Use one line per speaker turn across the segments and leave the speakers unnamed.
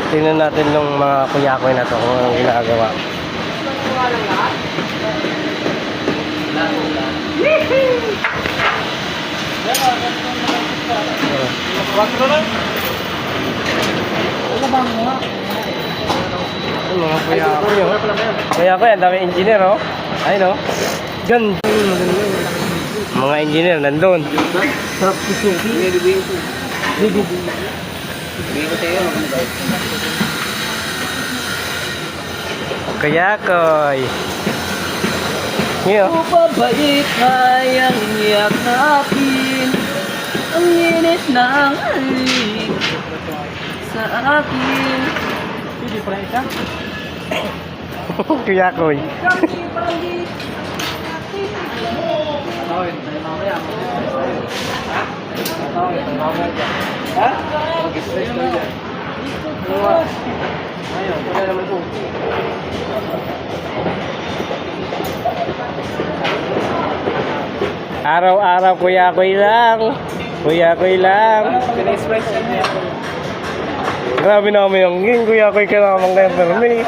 Tingnan natin ng mga kuya-kuya na to kung anong ginagawa. Mga kuya-kuya. Kuya-kuya, ang dami engineer, oh. Ayun, oh. Ganda. Mga engineer nandun.
Sarap susuki.
Kuya-kuy. Ngayon.
Pabalik kayang yakapin ang init ng halik sa akin. Hindi pa isa?
Kuya-kuy.
Ha?
Ayun, wala naman po. Araw-araw kuya-kuy lang. Kuya-kuy lang. Grabe na kami yung kuya-kuy ka naman kayo permi.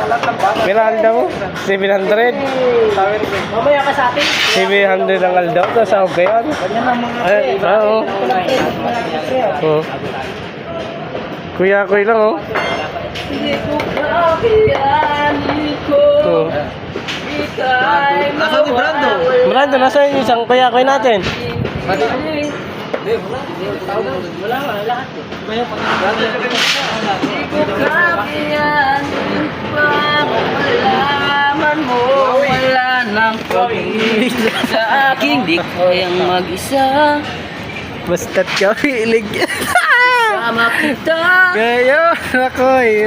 Pinalda mo? 700?
Mamaya ka sa atin.
700 ang aldaw. Ito, sahog kayo. Ay, oo. Oo. Kuya-kuy lang, oh.
Hindi ko kakayanin ko.
Oo.
Ika'y
Nasaan si Brando?
Brando, nasa yung isang kuya-kuy natin?
Wala nga, lahat. Hindi ko kakayanin pa. Malaman mo, wala nang pag-ibig sa aking di kayang mag-isa.
Basta't ka pilig.
Sama kita.
Gayo, ako'y